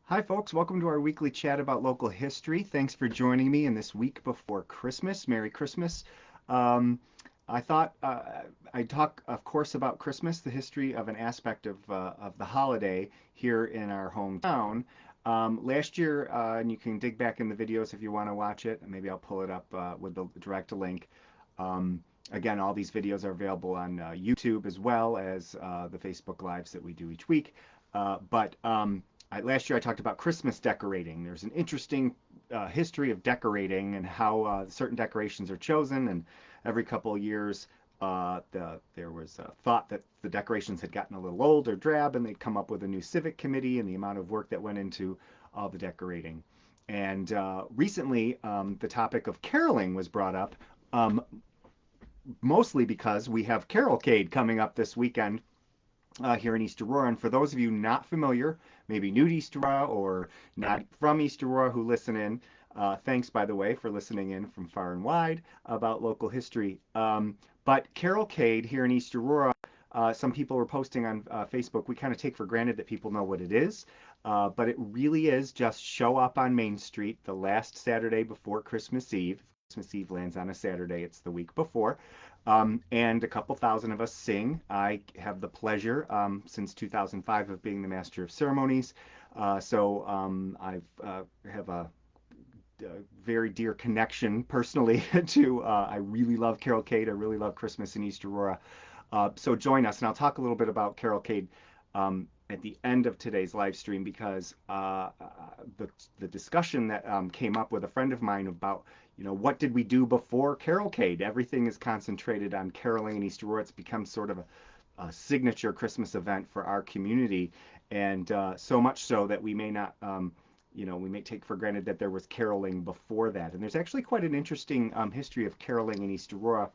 Hi, folks. Welcome to our weekly chat about local history. Thanks for joining me in this week before Christmas. Merry Christmas. Um, I thought I'd talk, of course, about Christmas, the history of an aspect of the holiday here in our hometown. Last year, and you can dig back in the videos if you want to watch it. Maybe I'll pull it up with the direct link. Again, all these videos are available on YouTube as well as the Facebook Lives that we do each week. Last year I talked about Christmas decorating. There's an interesting history of decorating and how certain decorations are chosen. And every couple of years, there was a thought that the decorations had gotten a little old or drab, and they'd come up with a new civic committee and the amount of work that went into all the decorating. And recently, the topic of caroling was brought up, um, mostly because we have Carolcade coming up this weekend here in East Aurora. And for those of you not familiar, maybe new to East Aurora or not from East Aurora who listen in, thanks, by the way, for listening in from far and wide about local history. But Carolcade here in East Aurora, some people were posting on Facebook. We kind of take for granted that people know what it is, but it really is just show up on Main Street the last Saturday before Christmas Eve. Christmas Eve lands on a Saturday, it's the week before. And a couple thousand of us sing. I have the pleasure, since 2005, of being the Master of Ceremonies. I have a very dear connection personally to, I really love Carolcade. I really love Christmas in East Aurora. So join us, and I'll talk a little bit about Carolcade at the end of today's live stream because the discussion that came up with a friend of mine about, what did we do before Carolcade? Everything is concentrated on caroling in East Aurora. It's become sort of a signature Christmas event for our community, and so much so that we may not, we may take for granted that there was caroling before that. And there's actually quite an interesting history of caroling in East Aurora,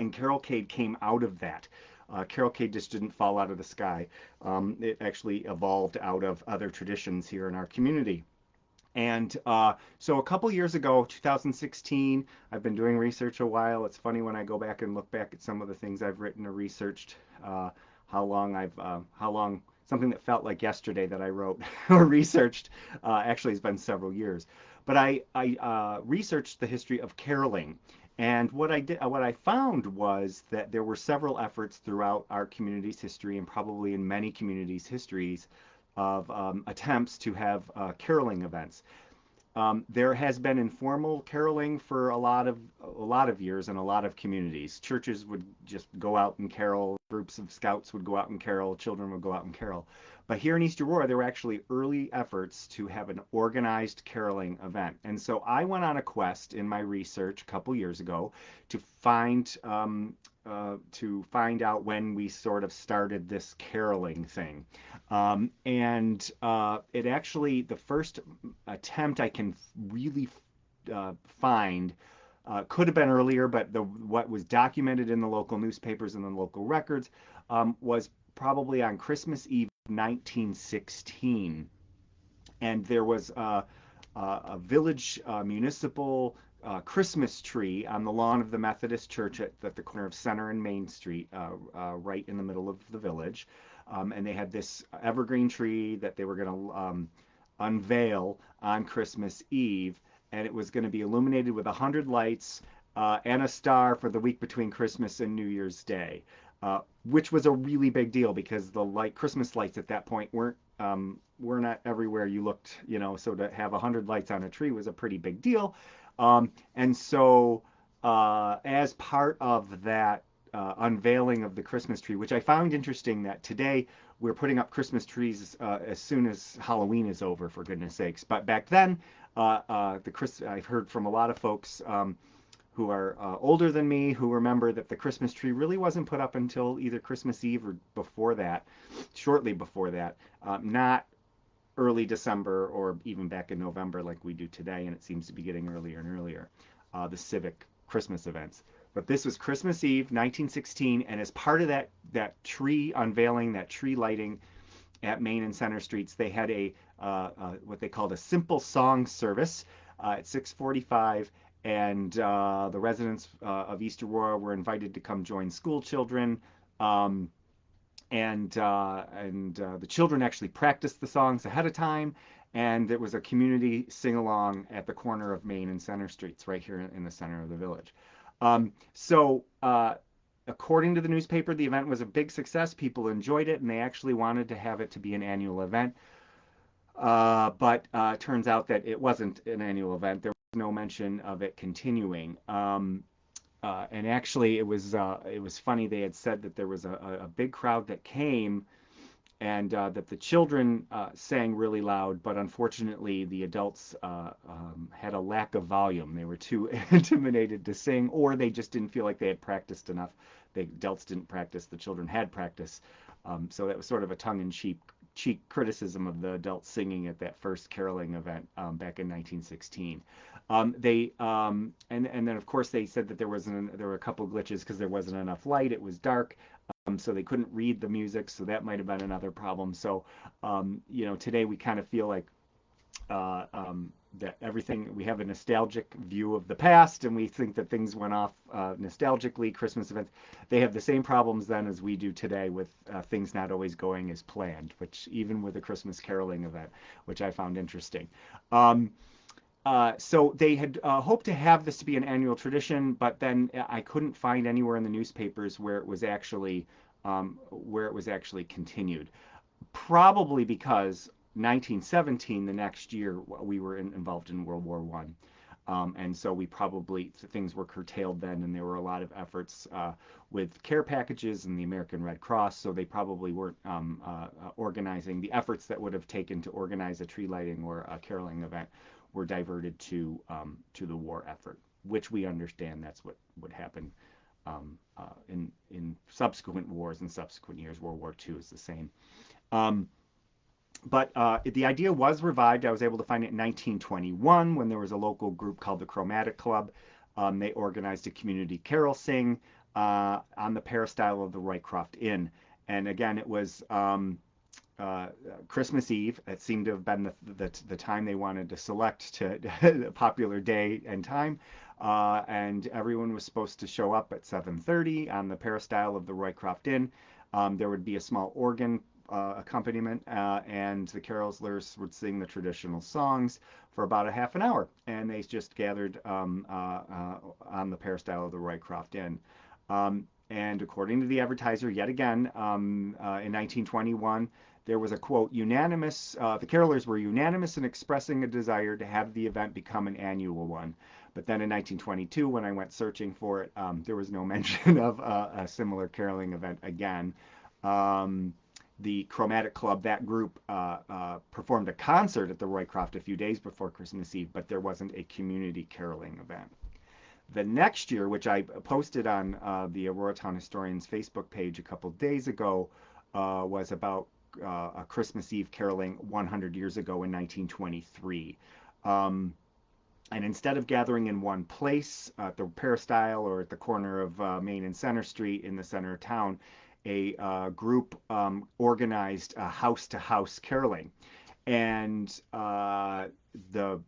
and Carolcade came out of that. Carolcade just didn't fall out of the sky. It actually evolved out of other traditions here in our community. And so a couple years ago, 2016, I've been doing research a while. It's funny when I go back and look back at some of the things I've written or researched, how long something that felt like yesterday that I wrote or researched actually has been several years. But I researched the history of caroling. And what I found was that there were several efforts throughout our community's history, and probably in many communities' histories, of attempts to have caroling events. There has been informal caroling for a lot of years in a lot of communities. Churches would just go out and carol. Groups of scouts would go out and carol. Children would go out and carol. But here in East Aurora, there were actually early efforts to have an organized caroling event. And so I went on a quest in my research a couple years ago to find out when we sort of started this caroling thing. It actually, the first attempt I can really find could have been earlier, but what was documented in the local newspapers and the local records was probably on Christmas Eve 1916. And there was a village municipal Christmas tree on the lawn of the Methodist Church at the corner of Center and Main Street, right in the middle of the village. And they had this evergreen tree that they were going to unveil on Christmas Eve, and it was going to be illuminated with 100 lights and a star for the week between Christmas and New Year's Day, which was a really big deal because the Christmas lights at that point were not everywhere you looked, so to have 100 lights on a tree was a pretty big deal. As part of that unveiling of the Christmas tree, which I found interesting that today we're putting up Christmas trees as soon as Halloween is over, for goodness sakes. But back then, I've heard from a lot of folks who are older than me who remember that the Christmas tree really wasn't put up until either Christmas Eve or before that, shortly before that, not early December or even back in November like we do today, and it seems to be getting earlier and earlier, the civic Christmas events. But this was Christmas Eve, 1916, and as part of that tree unveiling, that tree lighting at Main and Center Streets, they had what they called a simple song service at 6:45, and the residents of East Aurora were invited to come join school children. Um, and the children actually practiced the songs ahead of time, and it was a community sing along at the corner of Main and Center Streets, right here in the center of the village. So, according to the newspaper, the event was a big success. People enjoyed it, and they actually wanted to have it to be an annual event. But turns out that it wasn't an annual event. There was no mention of it continuing. And actually, it was funny. They had said that there was a big crowd that came, and that the children sang really loud, but unfortunately, the adults had a lack of volume. They were too intimidated to sing, or they just didn't feel like they had practiced enough. The adults didn't practice. The children had practice. So that was sort of a tongue-in-cheek criticism of the adults singing at that first caroling event back in 1916. And then of course they said that there were a couple glitches because there wasn't enough light. It was dark, so they couldn't read the music. So that might have been another problem. So today we kind of feel like that everything we have a nostalgic view of the past, and we think that things went off nostalgically. Christmas events, they have the same problems then as we do today with things not always going as planned, which even with a Christmas caroling event, which I found interesting. Um, so they had hoped to have this to be an annual tradition, but then I couldn't find anywhere in the newspapers where it was actually continued. Probably because 1917, the next year, we were involved in World War One. And so things were curtailed then, and there were a lot of efforts with care packages and the American Red Cross, so they probably weren't organizing. The efforts that would have taken to organize a tree lighting or a caroling event were diverted to the war effort, which we understand that's what would happen in subsequent wars and subsequent years. World War II is the same. Um, but the idea was revived. I was able to find it in 1921 when there was a local group called the Chromatic Club. They organized a community carol sing on the peristyle of the Roycroft Inn. And again, it was uh, Christmas Eve. It seemed to have been the time they wanted to select to a popular day and time. And everyone was supposed to show up at 7:30 on the peristyle of the Roycroft Inn. There would be a small organ accompaniment, and the carolers would sing the traditional songs for about a half an hour, and they just gathered on the peristyle of the Roycroft Inn. And according to the advertiser, yet again, in 1921, there was a quote, unanimous, the carolers were unanimous in expressing a desire to have the event become an annual one. But then in 1922, when I went searching for it, there was no mention of a similar caroling event again. Um, the Chromatic Club, that group, performed a concert at the Roycroft a few days before Christmas Eve, but there wasn't a community caroling event. The next year, which I posted on the Aurora Town Historian's Facebook page a couple days ago, was about a Christmas Eve caroling 100 years ago in 1923. Um, and instead of gathering in one place at the peristyle or at the corner of Main and Center Street in the center of town, a group organized house-to-house caroling. And the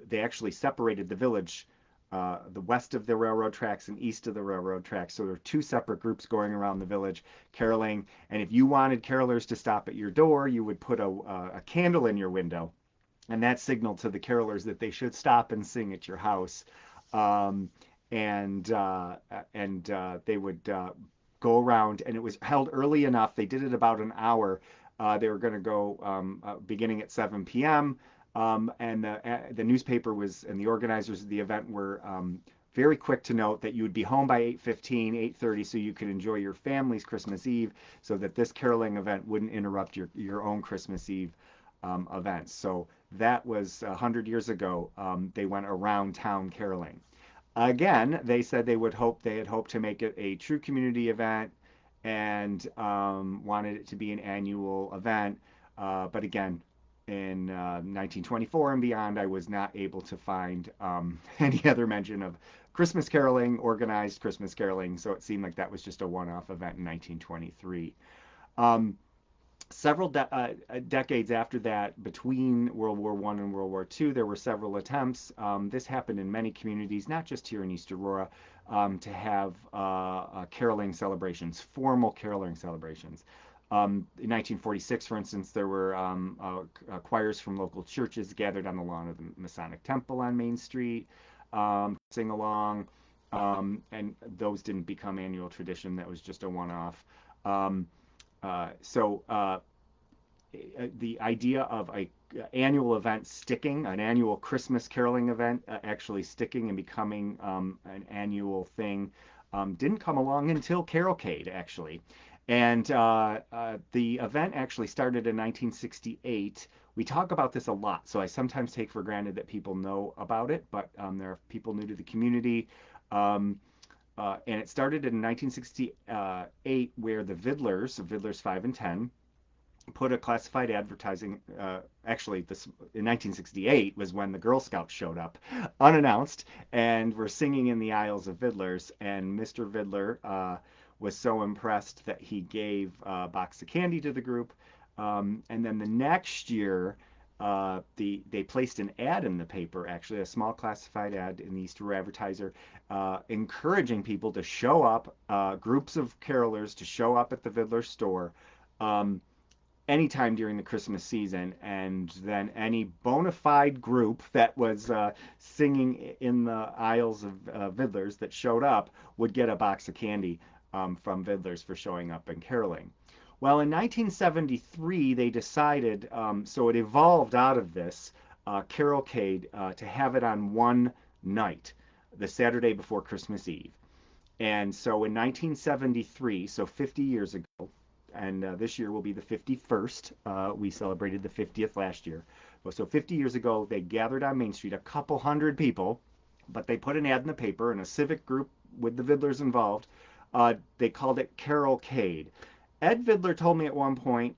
they actually separated the village, the west of the railroad tracks and east of the railroad tracks. So there were two separate groups going around the village caroling. And if you wanted carolers to stop at your door, you would put a candle in your window, and that signaled to the carolers that they should stop and sing at your house. Um, and they would go around, and it was held early enough. They did it about an hour. They were going to go beginning at 7 p.m. And the newspaper was, and the organizers of the event were very quick to note that you would be home by 8:15, 8:30, so you could enjoy your family's Christmas Eve, so that this caroling event wouldn't interrupt your own Christmas Eve events. So that was 100 years ago. They went around town caroling. Again, they said they had hoped to make it a true community event, and wanted it to be an annual event. But again, in 1924 and beyond, I was not able to find any other mention of Christmas caroling, organized Christmas caroling. So it seemed like that was just a one-off event in 1923. Um, Several decades after that, between World War I and World War II, there were several attempts. This happened in many communities, not just here in East Aurora, to have caroling celebrations, formal caroling celebrations. In 1946, for instance, there were choirs from local churches gathered on the lawn of the Masonic Temple on Main Street, sing along, and those didn't become annual tradition. That was just a one-off. Um, so the idea of a annual event sticking, an annual Christmas caroling event actually sticking and becoming an annual thing, didn't come along until Carolcade, actually. And the event actually started in 1968. We talk about this a lot, so I sometimes take for granted that people know about it, but there are people new to the community. Um, and it started in 1968, where the Vidlers 5 and 10, put a classified advertising. Actually, this in 1968 was when the Girl Scouts showed up, unannounced, and were singing in the aisles of Vidlers. And Mr. Vidler was so impressed that he gave a box of candy to the group. And then the next year, they placed an ad in the paper, actually a small classified ad in the Easter Advertiser, encouraging people to show up, groups of carolers to show up at the Vidler store. Um, Anytime during the Christmas season, and then any bona fide group that was singing in the aisles of Vidlers that showed up would get a box of candy from Vidlers for showing up and caroling. Well, in 1973, they decided, so it evolved out of this Carolcade to have it on one night, the Saturday before Christmas Eve. And so in 1973, so 50 years ago, and this year will be the 51st. We celebrated the 50th last year. So 50 years ago, they gathered on Main Street, a couple hundred people, but they put an ad in the paper, and a civic group with the Vidlers involved. They called it Carolcade. Ed Vidler told me at one point,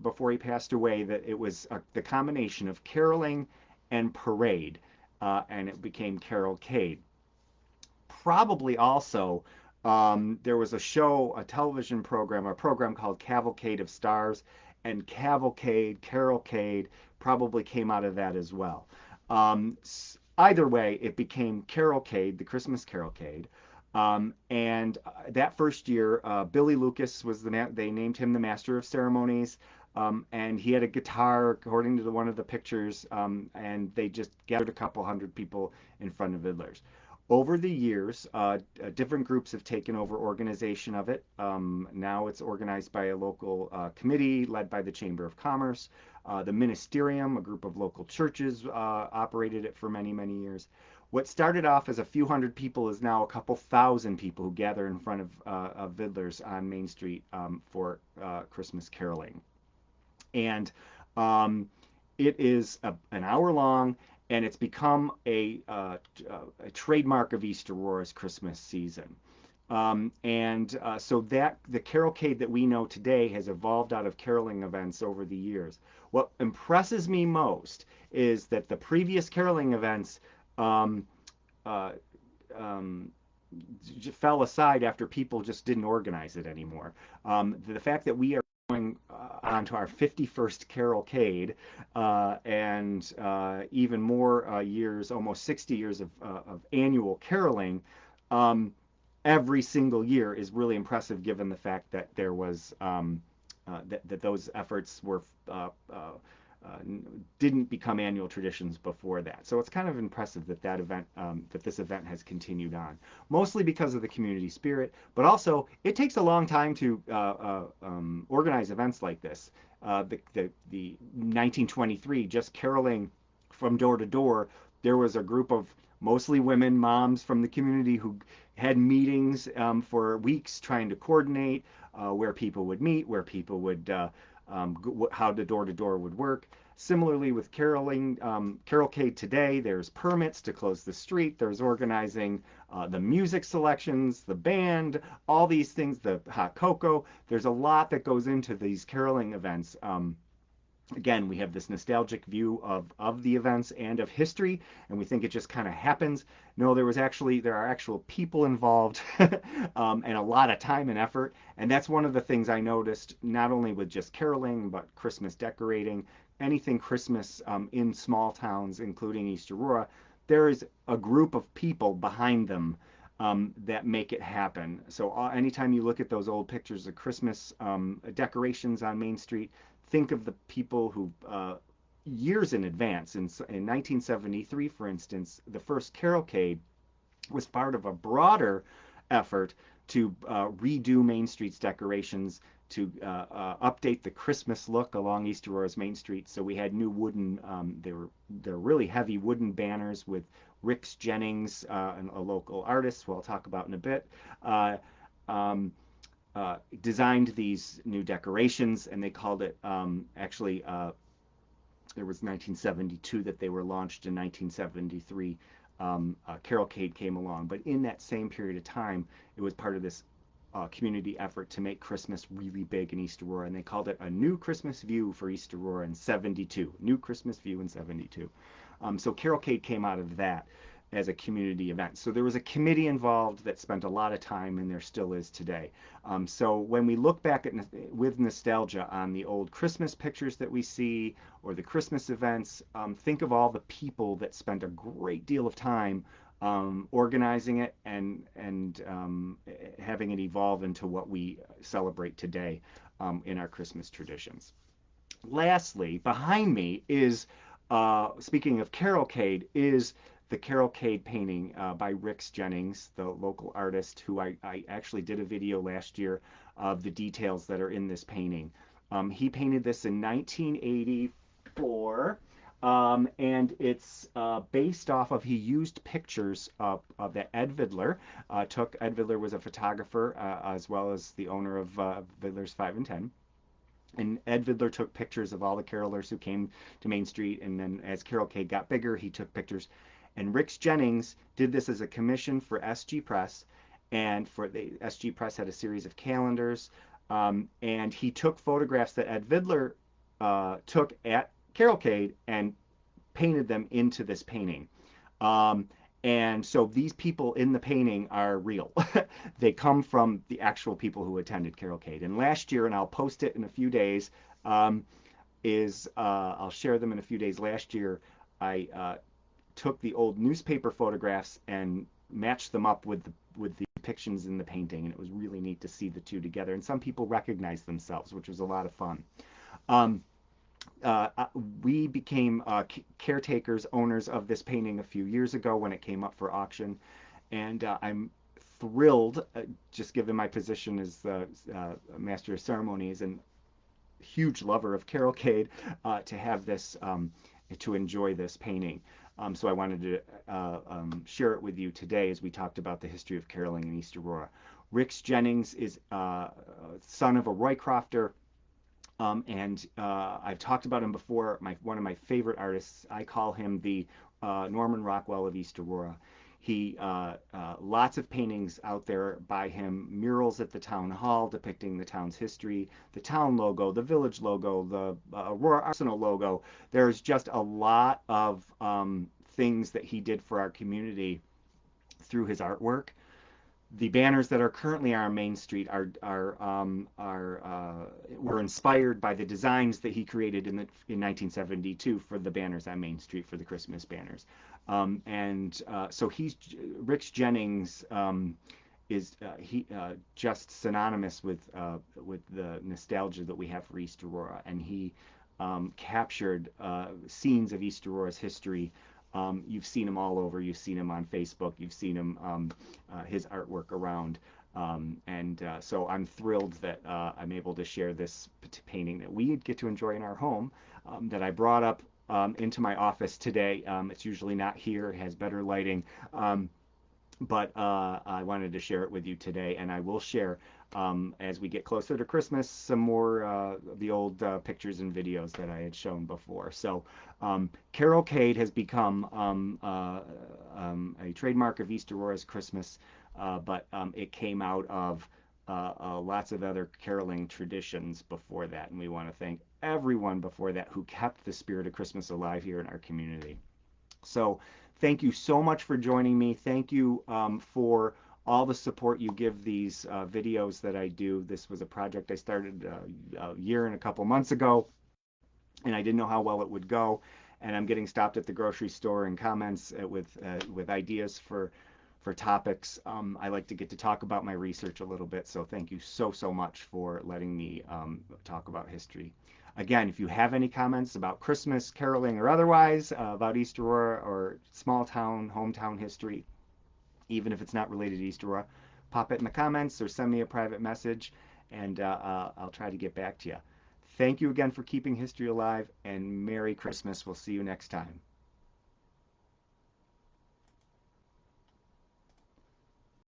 before he passed away, that it was the combination of caroling and parade, and it became Carolcade. Probably also, there was a show, a television program, a program called Cavalcade of Stars, and Cavalcade, Carolcade probably came out of that as well. Either way, it became Carolcade, the Christmas Carolcade. And that first year, Billy Lucas was they named him the Master of Ceremonies. And he had a guitar, according to one of the pictures, and they just gathered a couple hundred people in front of Vidler's. Over the years, different groups have taken over organization of it. Now it's organized by a local committee led by the Chamber of Commerce. The Ministerium, a group of local churches, operated it for many, many years. What started off as a few hundred people is now a couple thousand people who gather in front of Vidler's on Main Street for Christmas caroling. And um, it is an hour long, and it's become a trademark of East Aurora's Christmas season. And so that the Carolcade that we know today has evolved out of caroling events over the years. What impresses me most is that the previous caroling events um, uh, um, fell aside after people just didn't organize it anymore. The fact that we are going on to our 51st Carolcade, and even more years, almost 60 years of annual caroling, um, every single year is really impressive, given the fact that there was that those efforts were uh, didn't become annual traditions before that. So it's kind of impressive that this event has continued on, mostly because of the community spirit, but also it takes a long time to organize events like this. The 1923, just caroling from door to door, there was a group of mostly women, moms from the community, who had meetings for weeks trying to coordinate where people would meet, where people would how the door to door would work. Similarly, with caroling, Carolcade today, there's permits to close the street. There's organizing the music selections, the band, all these things, the hot cocoa. There's a lot that goes into these caroling events. Again, we have this nostalgic view of the events and of history, and we think it just kind of happens. No, there are actual people involved, and a lot of time and effort. And that's one of the things I noticed, not only with just caroling, but Christmas decorating, anything Christmas in small towns, including East Aurora. There is a group of people behind them, that make it happen. So anytime you look at those old pictures of Christmas decorations on Main Street, think of the people who years in advance. In 1973, for instance, the first Carolcade was part of a broader effort to redo Main Street's decorations, to update the Christmas look along East Aurora's Main Street. So we had new wooden, they're really heavy wooden banners with Rick Jennings, a local artist, who I'll talk about in a bit, uh, um, designed these new decorations, and they called it actually there was 1972 that they were launched. In 1973 Carolcade came along, but in that same period of time it was part of this community effort to make Christmas really big in East Aurora, and they called it a new Christmas view for East Aurora in 72. New Christmas view in 72. So Carolcade came out of that as a community event. So there was a committee involved that spent a lot of time, and there still is today. So when we look back at with nostalgia on the old Christmas pictures that we see or the Christmas events, think of all the people that spent a great deal of time organizing it and having it evolve into what we celebrate today in our Christmas traditions. Lastly, behind me is, speaking of Carolcade, is the Carolcade painting by Rick Jennings, the local artist who I actually did a video last year of the details that are in this painting. He painted this in 1984. And it's based off of, he used pictures of that Ed Vidler took. Ed Vidler was a photographer as well as the owner of Vidler's 5 and 10. And Ed Vidler took pictures of all the carolers who came to Main Street, and then as Carolcade got bigger, he took pictures. And Rick Jennings did this as a commission for SG Press, and for the SG Press had a series of calendars, and he took photographs that Ed Vidler took at Carolcade and painted them into this painting. Um, and so these people in the painting are real. They come from the actual people who attended Carolcade. And last year, and I'll post it in a few days, I'll share them in a few days. Last year, I took the old newspaper photographs and matched them up with the depictions in the painting, and it was really neat to see the two together. And some people recognized themselves, which was a lot of fun. Um, uh, we became caretakers, owners of this painting a few years ago when it came up for auction, and I'm thrilled, just given my position as the master of ceremonies and huge lover of Carolcade, to have this, to enjoy this painting. So I wanted to share it with you today as we talked about the history of caroling in East Aurora. Rick Jennings is son of a Roycrofter. And I've talked about him before. One of my favorite artists. I call him the Norman Rockwell of East Aurora. He lots of paintings out there by him, murals at the town hall depicting the town's history, the town logo, the village logo, the Aurora Arsenal logo. There's just a lot of things that he did for our community through his artwork. The banners that are currently on Main Street were inspired by the designs that he created in 1972 for the banners on Main Street, for the Christmas banners. So Rick Jennings is just synonymous with the nostalgia that we have for East Aurora, and he captured scenes of East Aurora's history. You've seen him all over. You've seen him on Facebook. You've seen him, his artwork around. So I'm thrilled that I'm able to share this painting that we get to enjoy in our home, that I brought up into my office today. It's usually not here. It has better lighting. But I wanted to share it with you today, and I will share, as we get closer to Christmas, some more of the old pictures and videos that I had shown before. So Carolcade has become a trademark of East Aurora's Christmas, but it came out of lots of other caroling traditions before that, and we want to thank everyone before that who kept the spirit of Christmas alive here in our community. So thank you so much for joining me. Thank you for all the support you give these videos that I do. This was a project I started a year and a couple months ago, and I didn't know how well it would go. And I'm getting stopped at the grocery store in comments with ideas for for topics. I like to get to talk about my research a little bit, so thank you so much for letting me talk about history. Again, if you have any comments about Christmas, caroling, or otherwise, about East Aurora or small town, hometown history, even if it's not related to East Aurora, pop it in the comments or send me a private message, and I'll try to get back to you. Thank you again for keeping history alive, and Merry Christmas. We'll see you next time.